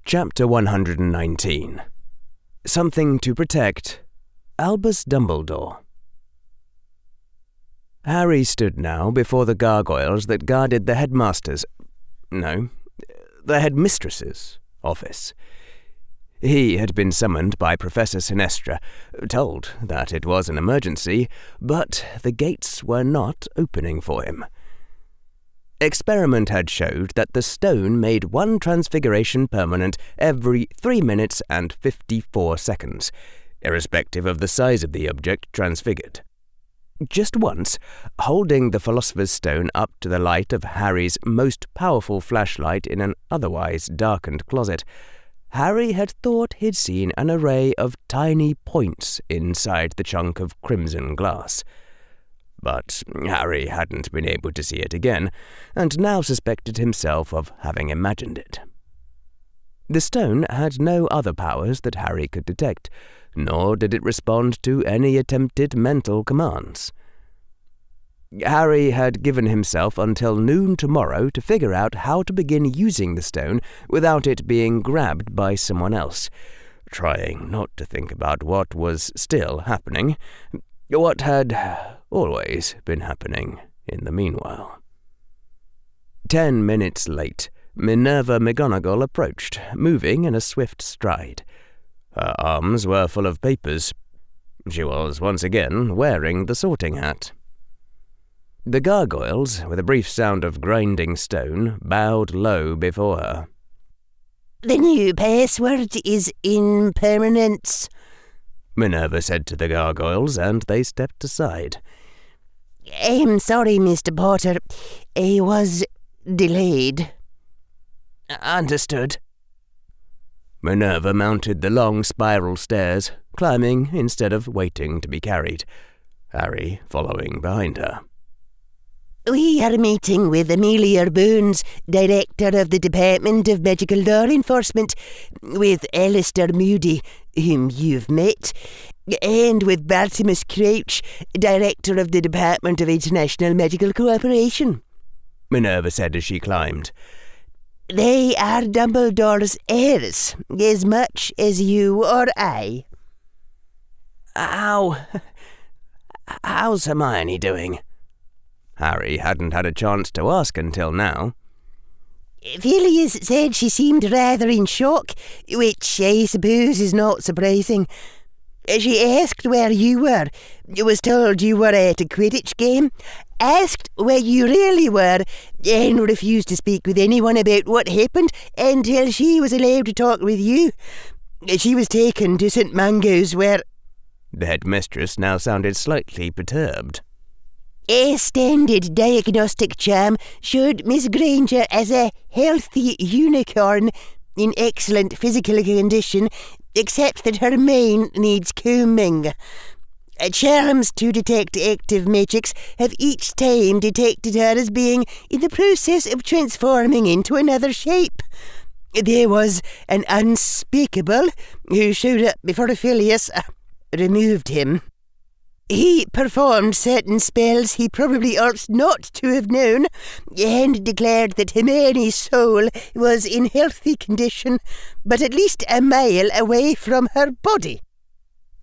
Chapter 119. Something to Protect. Albus Dumbledore. Harry stood now before the gargoyles that guarded the headmaster's— no, the headmistress's office. He had been summoned by Professor Sinestra, told that it was an emergency, but the gates were not opening for him. Experiment had showed that the stone made one transfiguration permanent every 3 minutes and 54 seconds, irrespective of the size of the object transfigured. Just once, holding the Philosopher's Stone up to the light of Harry's most powerful flashlight in an otherwise darkened closet, Harry had thought he'd seen an array of tiny points inside the chunk of crimson glass. But Harry hadn't been able to see it again, and now suspected himself of having imagined it. The stone had no other powers that Harry could detect, nor did it respond to any attempted mental commands. Harry had given himself until noon tomorrow to figure out how to begin using the stone without it being grabbed by someone else, trying not to think about what was still happening, what had always been happening in the meanwhile. 10 minutes late, Minerva McGonagall approached, moving in a swift stride. Her arms were full of papers. She was once again wearing the sorting hat. The gargoyles, with a brief sound of grinding stone, bowed low before her. "The new password is impermanence," Minerva said to the gargoyles, and they stepped aside. "I'm sorry, Mr. Potter. I was delayed." "Understood." Minerva mounted the long spiral stairs, climbing instead of waiting to be carried, Harry following behind her. "We are meeting with Amelia Bones, Director of the Department of Magical Law Enforcement, with Alistair Moody, whom you've met, and with Bartimus Crouch, Director of the Department of International Magical Cooperation," Minerva said as she climbed. "They are Dumbledore's heirs, as much as you or I." How's Hermione doing?" Harry hadn't had a chance to ask until now. "Phileas said she seemed rather in shock, which I suppose is not surprising. She asked where you were, was told you were at a Quidditch game, asked where you really were, and refused to speak with anyone about what happened until she was allowed to talk with you. She was taken to St. Mungo's where—" The headmistress now sounded slightly perturbed. "A standard diagnostic charm showed Miss Granger as a healthy unicorn in excellent physical condition, except that her mane needs combing. Charms to detect active magics have each time detected her as being in the process of transforming into another shape. There was an unspeakable who showed up before Phileas removed him. He performed certain spells he probably ought not to have known, and declared that Hermione's soul was in healthy condition, but at least a mile away from her body.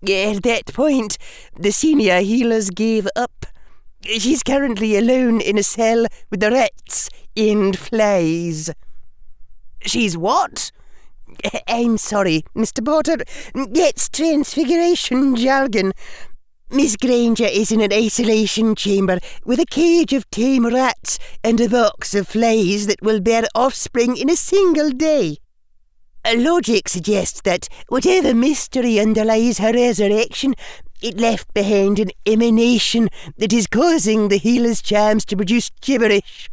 At that point, the senior healers gave up. She's currently alone in a cell with the rats and flies." "She's what?" "I'm sorry, Mr. Potter. It's transfiguration jargon. Miss Granger is in an isolation chamber with a cage of tame rats and a box of flies that will bear offspring in a single day. Logic suggests that whatever mystery underlies her resurrection, it left behind an emanation that is causing the healer's charms to produce gibberish.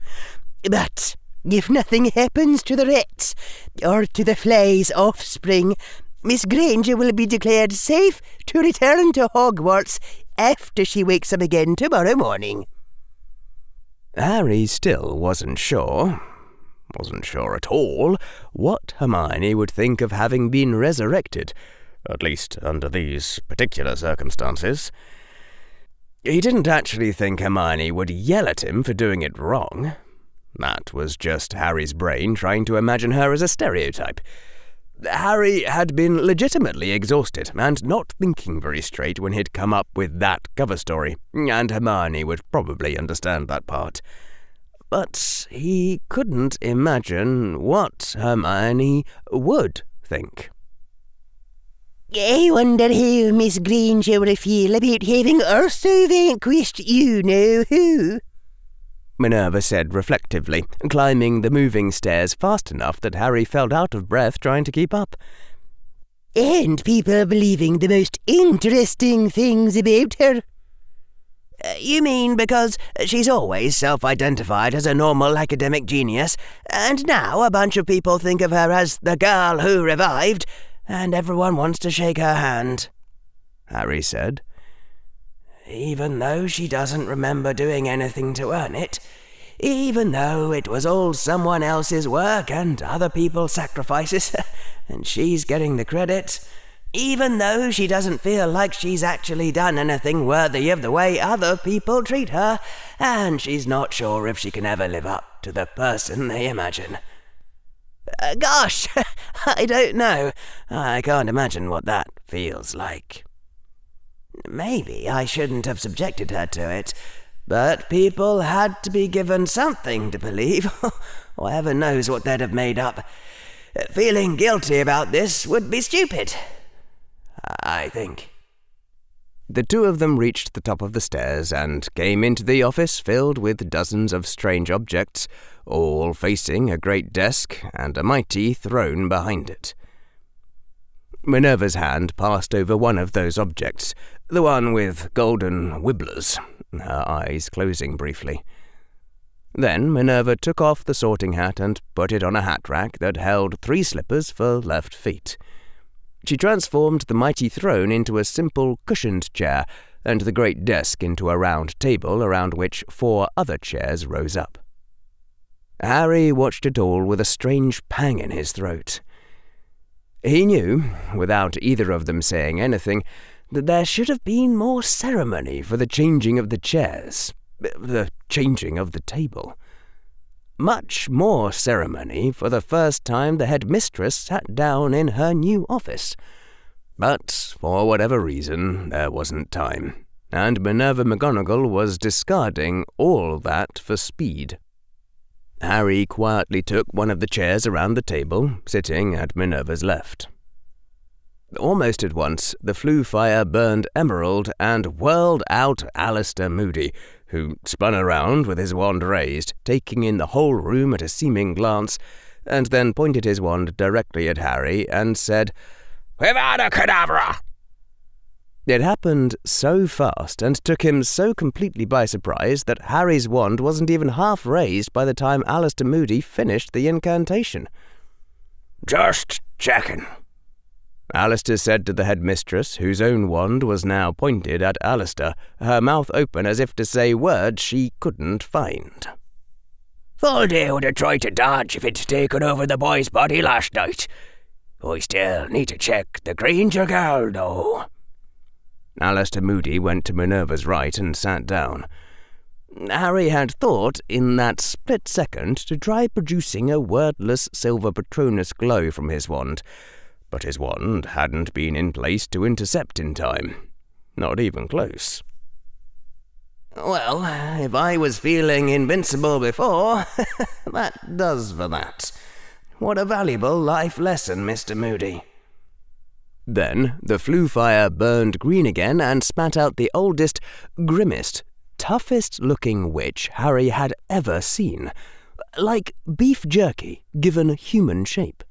But if nothing happens to the rats or to the flies' offspring, Miss Granger will be declared safe to return to Hogwarts after she wakes up again tomorrow morning." Harry still wasn't sure at all, what Hermione would think of having been resurrected, at least under these particular circumstances. He didn't actually think Hermione would yell at him for doing it wrong. That was just Harry's brain trying to imagine her as a stereotype. Harry had been legitimately exhausted and not thinking very straight when he'd come up with that cover story, and Hermione would probably understand that part. But he couldn't imagine what Hermione would think. I wonder how Miss Granger would feel about having also vanquished you-know-who, Minerva said reflectively, climbing the moving stairs fast enough that Harry felt out of breath trying to keep up. And people believing the most interesting things about her. You mean because she's always self-identified as a normal academic genius, and now a bunch of people think of her as the girl who revived, and everyone wants to shake her hand, Harry said. Even though she doesn't remember doing anything to earn it, even though it was all someone else's work and other people's sacrifices, and she's getting the credit, even though she doesn't feel like she's actually done anything worthy of the way other people treat her, and she's not sure if she can ever live up to the person they imagine. Gosh, I don't know. I can't imagine what that feels like. Maybe I shouldn't have subjected her to it, but people had to be given something to believe, or heaven knows what they'd have made up. Feeling guilty about this would be stupid, I think. The two of them reached the top of the stairs and came into the office filled with dozens of strange objects, all facing a great desk and a mighty throne behind it. Minerva's hand passed over one of those objects, the one with golden wibblers, her eyes closing briefly. Then Minerva took off the sorting hat and put it on a hat rack that held 3 slippers for left feet. She transformed the mighty throne into a simple cushioned chair, and the great desk into a round table around which 4 other chairs rose up. Harry watched it all with a strange pang in his throat. He knew, without either of them saying anything, that there should have been more ceremony for the changing of the chairs, the changing of the table. Much more ceremony for the first time the headmistress sat down in her new office. But, for whatever reason, there wasn't time, and Minerva McGonagall was discarding all that for speed. Harry quietly took one of the chairs around the table, sitting at Minerva's left. Almost at once, the flue fire burned emerald and whirled out Alistair Moody, who spun around with his wand raised, taking in the whole room at a seeming glance, and then pointed his wand directly at Harry and said, "Vivada Kedavra!" It happened so fast and took him so completely by surprise that Harry's wand wasn't even half raised by the time Alistair Moody finished the incantation. "Just checking," Alistair said to the headmistress, whose own wand was now pointed at Alistair, her mouth open as if to say words she couldn't find. "Voldy would have tried to dodge if it'd taken over the boy's body last night. I still need to check the Granger girl, though." Alistair Moody went to Minerva's right and sat down. Harry had thought, in that split second, to try producing a wordless silver Patronus glow from his wand, but his wand hadn't been in place to intercept in time. Not even close. "Well, if I was feeling invincible before, that does for that. What a valuable life lesson, Mr. Moody." Then the flue fire burned green again and spat out the oldest, grimmest, toughest-looking witch Harry had ever seen, like beef jerky given human shape.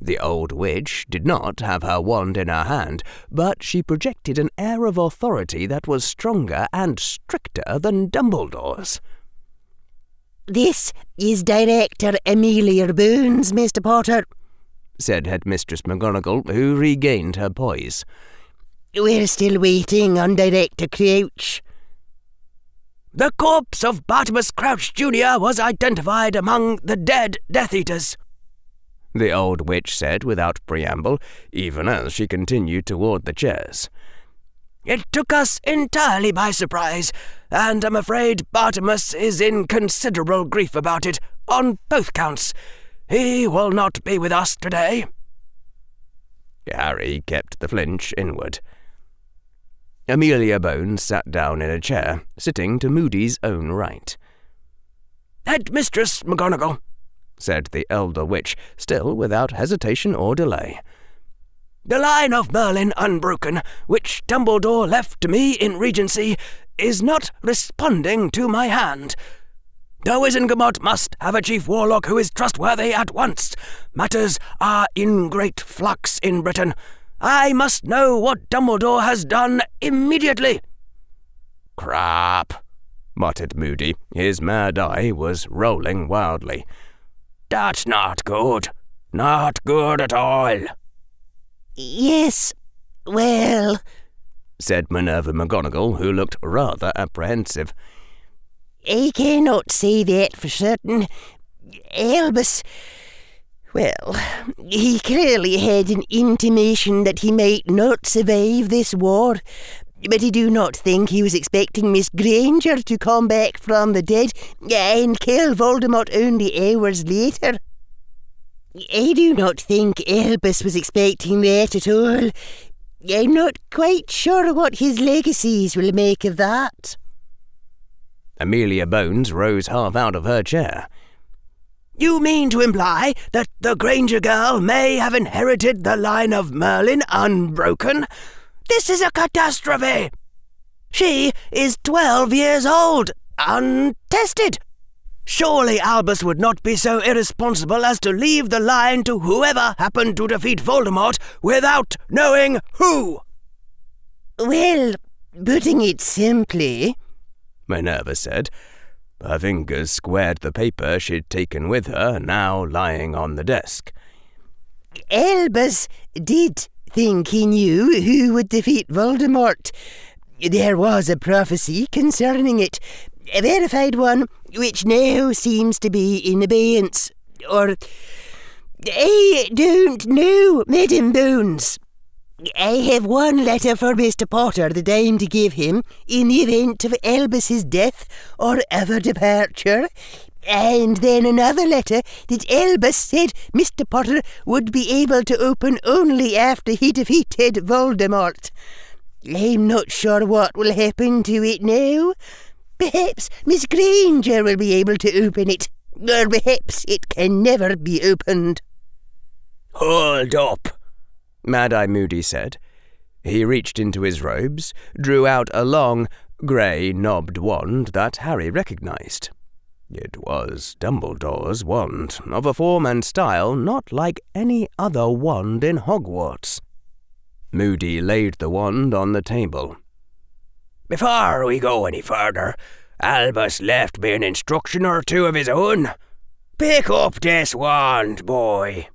The old witch did not have her wand in her hand, but she projected an air of authority that was stronger and stricter than Dumbledore's. "This is Director Amelia Bones, Mr. Potter," said Headmistress McGonagall, who regained her poise. "We're still waiting on Director Crouch." "The corpse of Bartimus Crouch Jr. was identified among the dead Death Eaters," the old witch said without preamble, even as she continued toward the chairs. "It took us entirely by surprise, and I'm afraid Bartimus is in considerable grief about it, on both counts. He will not be with us today. Harry kept the flinch inward. Amelia Bones sat down in a chair, sitting to Moody's own right. "Headmistress McGonagall," said the elder witch, still without hesitation or delay. "The line of Merlin unbroken, which Dumbledore left to me in Regency, is not responding to my hand. The Wizengamot must have a chief warlock who is trustworthy at once. Matters are in great flux in Britain. I must know what Dumbledore has done immediately." "Crap," muttered Moody. His mad eye was rolling wildly. "That's not good. Not good at all." "Yes, well," said Minerva McGonagall, who looked rather apprehensive. "I cannot say that for certain. Albus, well, he clearly had an intimation that he might not survive this war, but I do not think he was expecting Miss Granger to come back from the dead and kill Voldemort only hours later. I do not think Albus was expecting that at all. I'm not quite sure what his legacies will make of that." Amelia Bones rose half out of her chair. "You mean to imply that the Granger girl may have inherited the line of Merlin unbroken? This is a catastrophe! She is 12 years old, untested. Surely Albus would not be so irresponsible as to leave the line to whoever happened to defeat Voldemort without knowing who." "Well, putting it simply," Minerva said. Her fingers squared the paper she'd taken with her, now lying on the desk. "Albus did think he knew who would defeat Voldemort. There was a prophecy concerning it, a verified one, which now seems to be in abeyance. Or, I don't know, Madam Bones. I have one letter for Mr. Potter that I'm to give him in the event of Albus's death or other departure, and then another letter that Albus said Mr. Potter would be able to open only after he defeated Voldemort. I'm not sure what will happen to it now. Perhaps Miss Granger will be able to open it, or perhaps it can never be opened." "Hold up," Mad-Eye Moody said. He reached into his robes, drew out a long, grey, knobbed wand that Harry recognised. It was Dumbledore's wand, of a form and style not like any other wand in Hogwarts. Moody laid the wand on the table. "Before we go any further, Albus left me an instruction or two of his own. Pick up this wand, boy."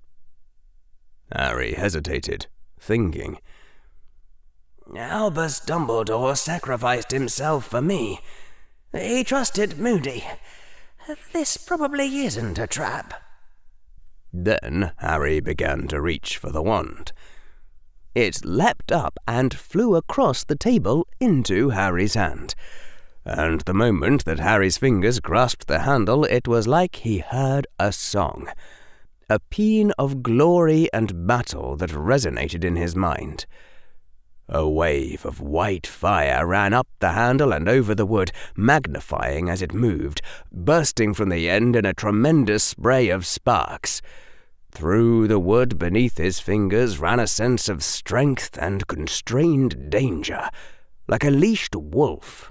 Harry hesitated, thinking. "Albus Dumbledore sacrificed himself for me. He trusted Moody. This probably isn't a trap." Then Harry began to reach for the wand. It leapt up and flew across the table into Harry's hand. And the moment that Harry's fingers grasped the handle, it was like he heard a song. A paean of glory and battle that resonated in his mind. A wave of white fire ran up the handle and over the wood, magnifying as it moved, bursting from the end in a tremendous spray of sparks. Through the wood beneath his fingers ran a sense of strength and constrained danger, like a leashed wolf.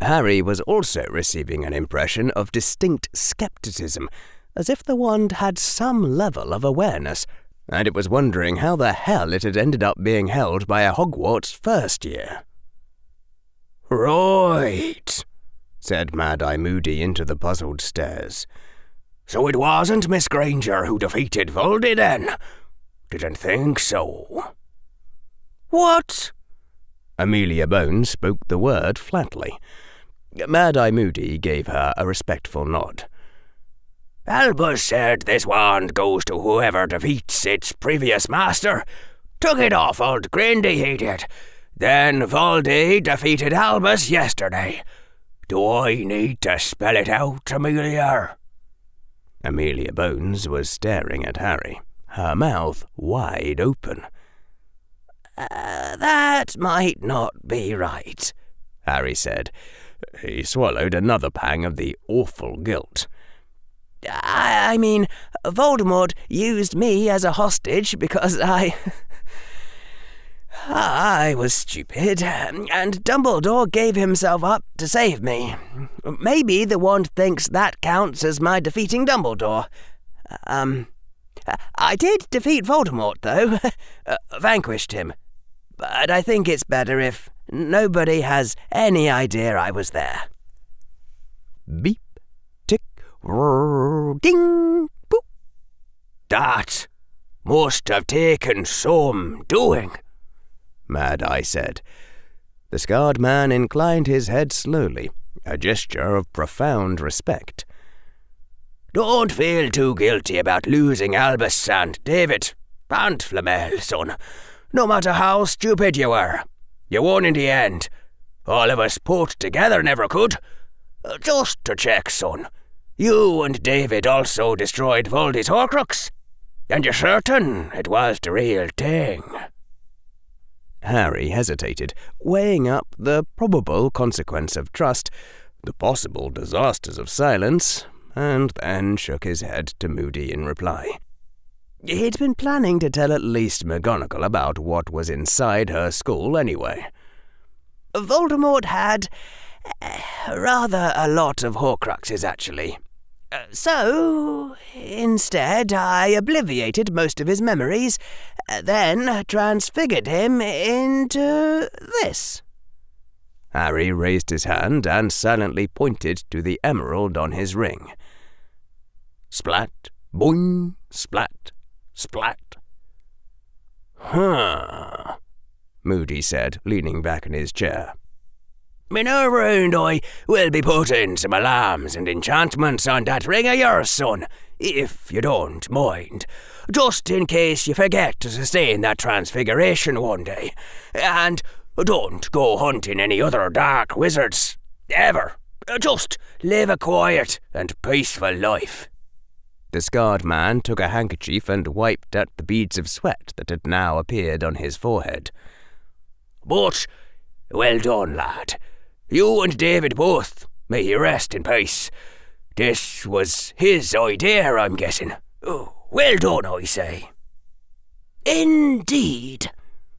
Harry was also receiving an impression of distinct skepticism, as if the wand had some level of awareness, and it was wondering how the hell it had ended up being held by a Hogwarts first year. "Right," said Mad-Eye Moody into the puzzled stares. "So it wasn't Miss Granger who defeated Voldy, then? Didn't think so." "What?" Amelia Bones spoke the word flatly. Mad-Eye Moody gave her a respectful nod. "Albus said this wand goes to whoever defeats its previous master. Took it off old Grindy, he did. Then Voldy defeated Albus yesterday. Do I need to spell it out, Amelia?" Amelia Bones was staring at Harry, her mouth wide open. That might not be right, Harry said. He swallowed another pang of the awful guilt. I mean, Voldemort used me as a hostage because I was stupid, and Dumbledore gave himself up to save me. Maybe the wand thinks that counts as my defeating Dumbledore. I did defeat Voldemort, though. Vanquished him. But I think it's better if nobody has any idea I was there. Beep, tick, ding, boop. That must have taken some doing, Mad Eye said. The scarred man inclined his head slowly, a gesture of profound respect. Don't feel too guilty about losing Albus and David, and Flamel, son. No matter how stupid you were, you won in the end. All of us put together never could. Just to check, son, you and David also destroyed Voldy's Horcrux, and you're certain it was the real thing? Harry hesitated, weighing up the probable consequence of trust, the possible disasters of silence, and then shook his head to Moody in reply. He'd been planning to tell at least McGonagall about what was inside her skull anyway. Voldemort had rather a lot of Horcruxes, actually. So, instead, I obliviated most of his memories, then transfigured him into this. Harry raised his hand and silently pointed to the emerald on his ring. Splat, boing, splat, splat. Huh, Moody said, leaning back in his chair. Minerva and I will be putting some alarms and enchantments on that ring of yours, son, if you don't mind, just in case you forget to sustain that transfiguration one day. And don't go hunting any other dark wizards, ever. Just live a quiet and peaceful life. The scarred man took a handkerchief and wiped at the beads of sweat that had now appeared on his forehead. But, well done, lad. You and David both, may he rest in peace. This was his idea, I'm guessing. Oh, well done, I say. Indeed,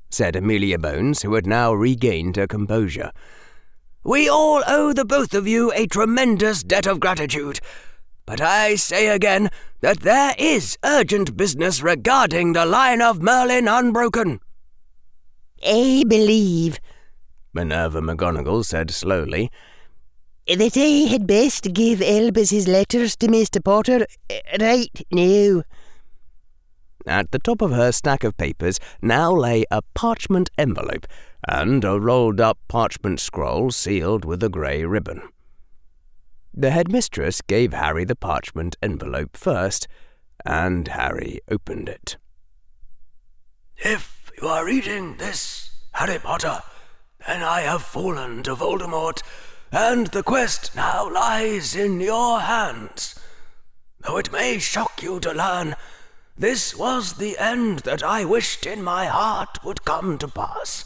said Amelia Bones, who had now regained her composure. We all owe the both of you a tremendous debt of gratitude. But I say again that there is urgent business regarding the line of Merlin Unbroken. I believe, Minerva McGonagall said slowly, that I had best give Albus his letters to Mr. Potter right now. At the top of her stack of papers now lay a parchment envelope and a rolled-up parchment scroll sealed with a grey ribbon. The headmistress gave Harry the parchment envelope first, and Harry opened it. If you are reading this, Harry Potter, then I have fallen to Voldemort, and the quest now lies in your hands. Though it may shock you to learn, this was the end that I wished in my heart would come to pass.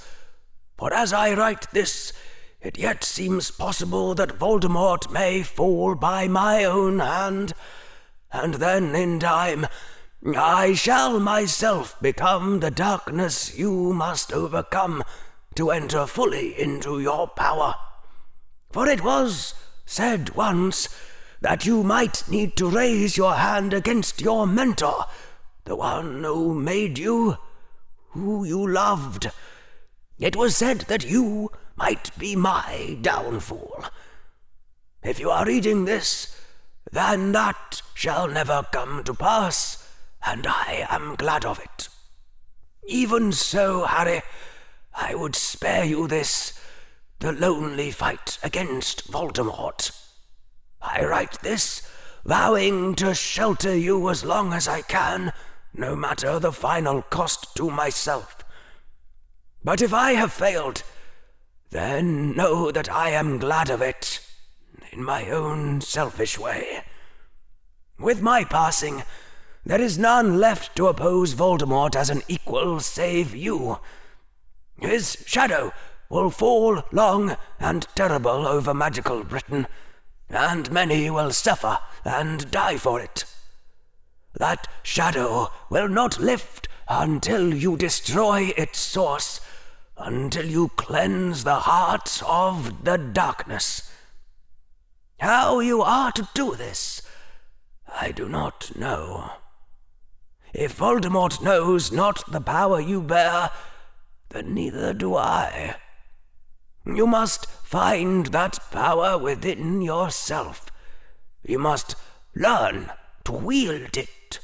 For as I write this, it yet seems possible that Voldemort may fall by my own hand, and then in time I shall myself become the darkness you must overcome to enter fully into your power. For it was said once that you might need to raise your hand against your mentor, the one who made you, who you loved. It was said that you might be my downfall. If you are reading this, then that shall never come to pass, and I am glad of it. Even so, Harry, I would spare you this, the lonely fight against Voldemort. I write this, vowing to shelter you as long as I can, no matter the final cost to myself. But if I have failed, then know that I am glad of it, in my own selfish way. With my passing, There is none left to oppose Voldemort as an equal save you. His shadow will fall long and terrible over magical Britain, and many will suffer and die for it. That shadow will not lift until you destroy its source, until you cleanse the heart of the darkness. How you are to do this, I do not know. If Voldemort knows not the power you bear, then neither do I. You must find that power within yourself. You must learn to wield it.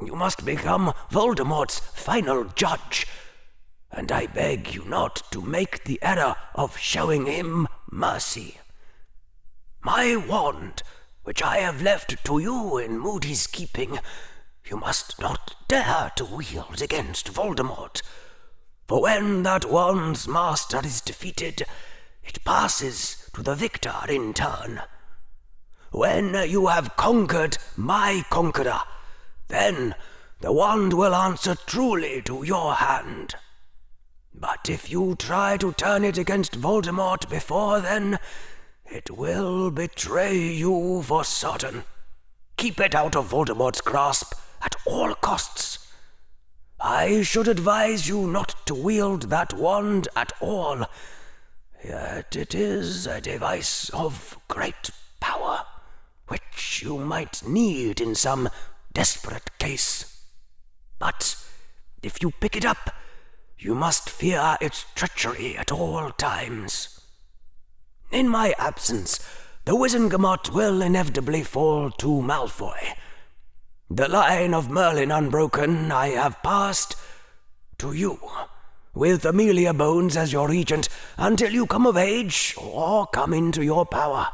You must become Voldemort's final judge, and I beg you not to make the error of showing him mercy. My wand, which I have left to you in Moody's keeping, you must not dare to wield against Voldemort, for when that wand's master is defeated, it passes to the victor in turn. When you have conquered my conqueror, then the wand will answer truly to your hand. But if you try to turn it against Voldemort before then, it will betray you for certain. Keep it out of Voldemort's grasp at all costs. I should advise you not to wield that wand at all, yet it is a device of great power, which you might need in some desperate case. But if you pick it up, you must fear its treachery at all times. In my absence, the Wizengamot will inevitably fall to Malfoy. The line of Merlin unbroken I have passed to you, with Amelia Bones as your regent until you come of age or come into your power.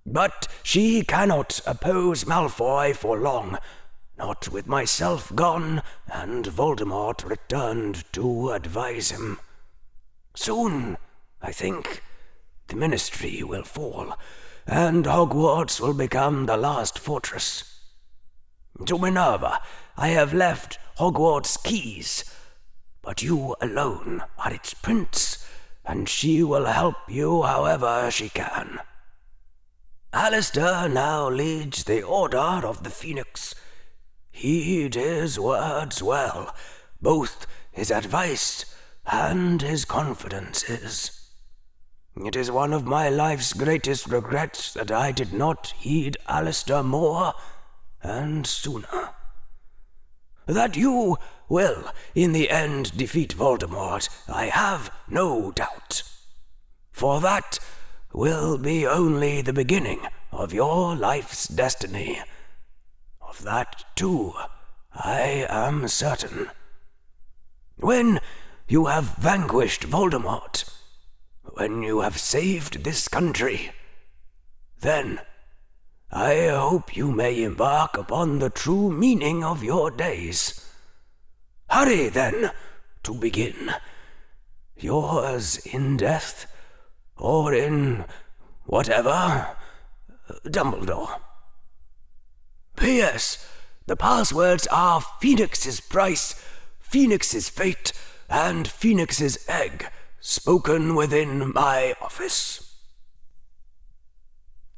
But she cannot oppose Malfoy for long, not with myself gone and Voldemort returned to advise him. Soon, I think, the Ministry will fall, and Hogwarts will become the last fortress. To Minerva I have left Hogwarts' keys, but you alone are its prince, and she will help you however she can. Alistair now leads the Order of the Phoenix. Heed his words well, both his advice and his confidences. It is one of my life's greatest regrets that I did not heed Alistair more and sooner. That you will, in the end, defeat Voldemort, I have no doubt. For that will be only the beginning of your life's destiny. Of that, too, I am certain. When you have vanquished Voldemort, when you have saved this country, then I hope you may embark upon the true meaning of your days. Hurry, then, to begin. Yours in death, or in whatever, Dumbledore. P.S. The passwords are Phoenix's Price, Phoenix's Fate, and Phoenix's Egg, spoken within my office.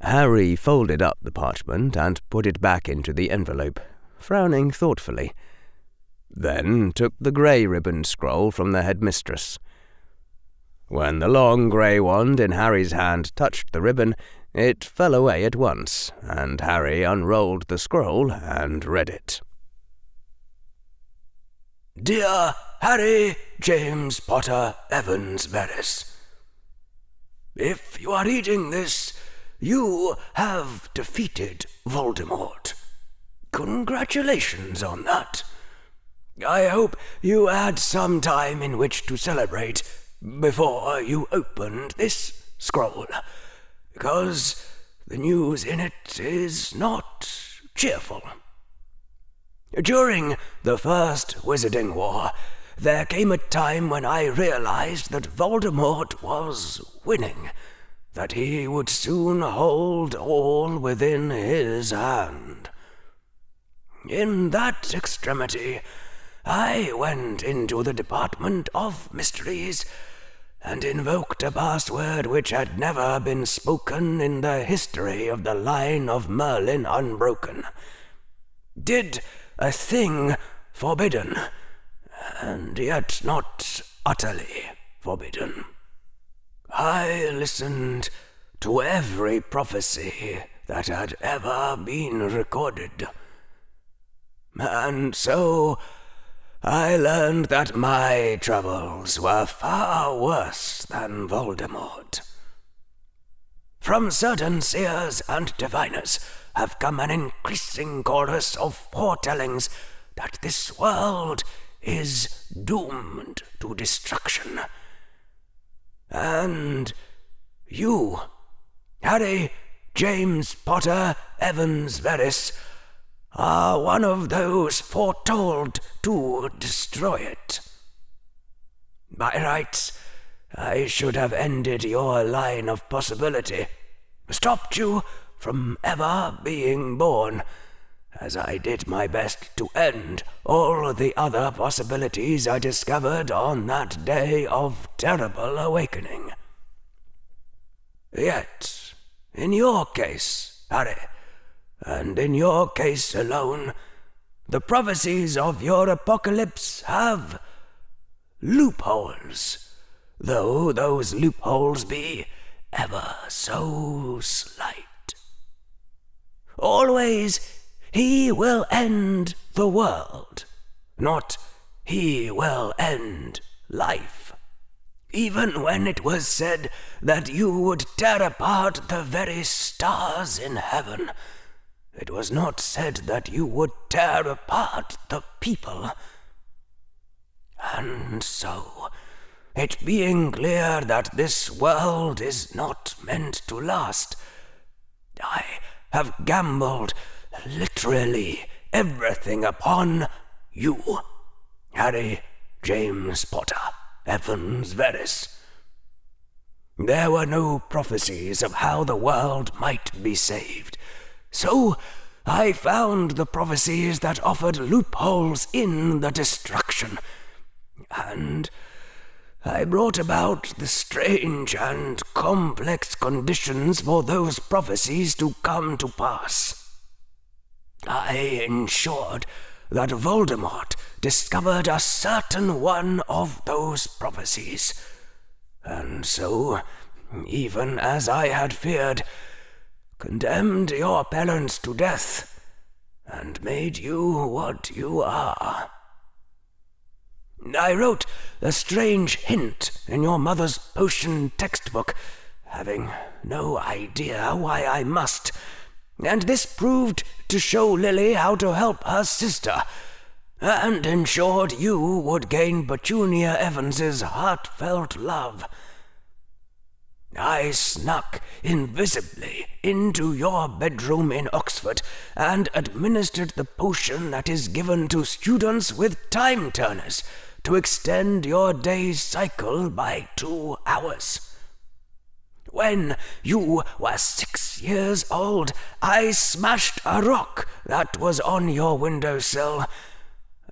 Harry folded up the parchment and put it back into the envelope, frowning thoughtfully. Then took the grey ribbon scroll from the headmistress. When the long grey wand in Harry's hand touched the ribbon, it fell away at once, and Harry unrolled the scroll and read it. Dear Harry James Potter Evans Verres, if you are reading this, you have defeated Voldemort. Congratulations on that. I hope you had some time in which to celebrate before you opened this scroll, because the news in it is not cheerful. During the First Wizarding War, there came a time when I realized that Voldemort was winning, that he would soon hold all within his hand. In that extremity, I went into the Department of Mysteries and invoked a password which had never been spoken in the history of the line of Merlin Unbroken. Did a thing forbidden, and yet not utterly forbidden. I listened to every prophecy that had ever been recorded. And so I learned that my troubles were far worse than Voldemort. From certain seers and diviners have come an increasing chorus of foretellings that this world is doomed to destruction. And you, Harry James Potter Evans Verris, are one of those foretold to destroy it. By rights, I should have ended your line of possibility, stopped you from ever being born, as I did my best to end all the other possibilities I discovered on that day of terrible awakening. Yet, in your case, Harry, and in your case alone, the prophecies of your apocalypse have loopholes, though those loopholes be ever so slight. Always, he will end the world, not he will end life. Even when it was said that you would tear apart the very stars in heaven, it was not said that you would tear apart the people. And so, it being clear that this world is not meant to last, I have gambled literally everything upon you, Harry James Potter Evans Verris. There were no prophecies of how the world might be saved, so I found the prophecies that offered loopholes in the destruction, and I brought about the strange and complex conditions for those prophecies to come to pass. I ensured that Voldemort discovered a certain one of those prophecies, and so, even as I had feared, condemned your parents to death, and made you what you are. I wrote a strange hint in your mother's potion textbook, having no idea why I must, and this proved to show Lily how to help her sister, and ensured you would gain Petunia Evans's heartfelt love. I snuck invisibly into your bedroom in Oxford and administered the potion that is given to students with time turners to extend your day's cycle by 2 hours. When you were 6 years old, I smashed a rock that was on your windowsill,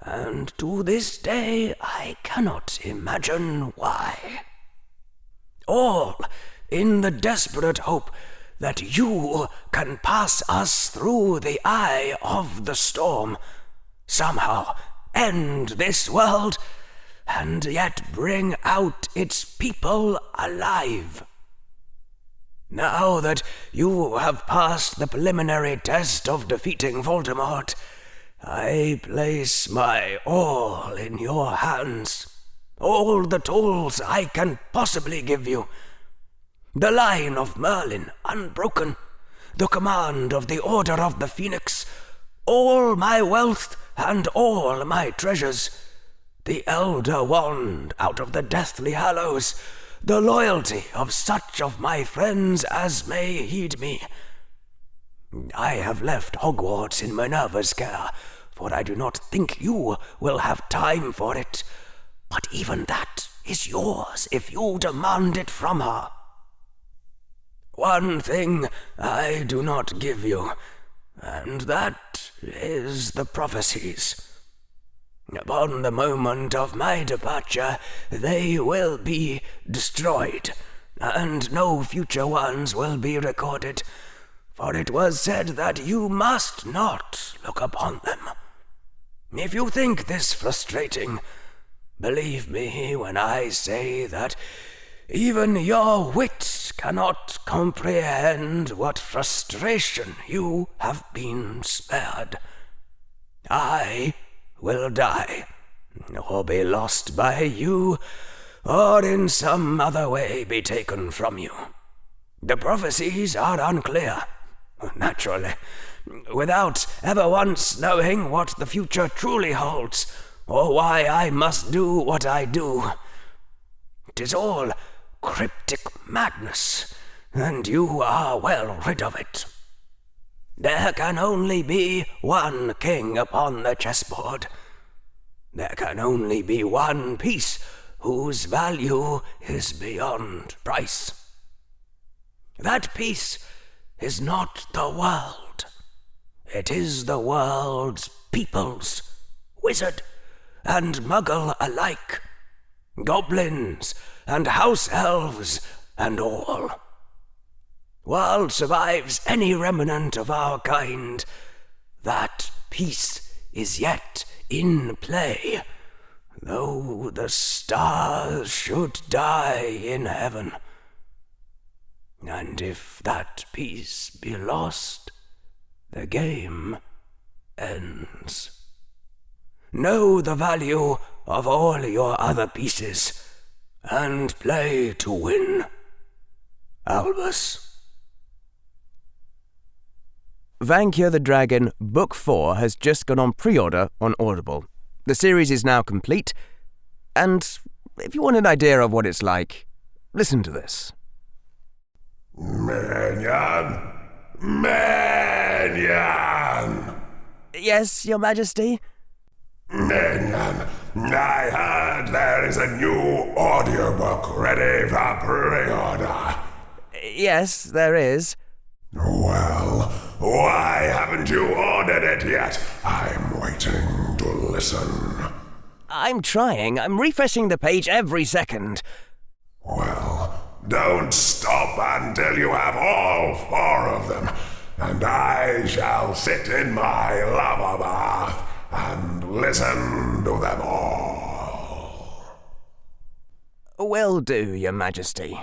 and to this day I cannot imagine why. All in the desperate hope that you can pass us through the eye of the storm, somehow end this world, and yet bring out its people alive. Now that you have passed the preliminary test of defeating Voldemort, I place my all in your hands, all the tools I can possibly give you. The line of Merlin unbroken, the command of the Order of the Phoenix, all my wealth and all my treasures, the Elder Wand out of the Deathly Hallows, the loyalty of such of my friends as may heed me. I have left Hogwarts in Minerva's care, for I do not think you will have time for it, but even that is yours if you demand it from her. One thing I do not give you, and that is the prophecies. Upon the moment of my departure, they will be destroyed, and no future ones will be recorded, for it was said that you must not look upon them. If you think this frustrating, believe me when I say that even your wit cannot comprehend what frustration you have been spared. I will die, or be lost by you, or in some other way be taken from you. The prophecies are unclear, naturally, without ever once knowing what the future truly holds, or why I must do what I do. 'Tis all cryptic madness, and you are well rid of it. There can only be one king upon the chessboard. There can only be one piece whose value is beyond price. That piece is not the world. It is the world's peoples, wizard and muggle alike, goblins and house elves and all. While survives any remnant of our kind, that piece is yet in play, though the stars should die in heaven. And if that piece be lost, the game ends. Know the value of all your other pieces, and play to win. Albus. Vankia the Dragon Book 4 has just gone on pre-order on Audible. The series is now complete, and if you want an idea of what it's like, listen to this. Minion! Minion! Yes, Your Majesty? Minion, I heard there is a new audiobook ready for pre-order. Yes, there is. Well, why haven't you ordered it yet? I'm waiting to listen. I'm trying. I'm refreshing the page every second. Well, don't stop until you have all 4 of them, and I shall sit in my lava bath and listen to them all. Will do, Your Majesty.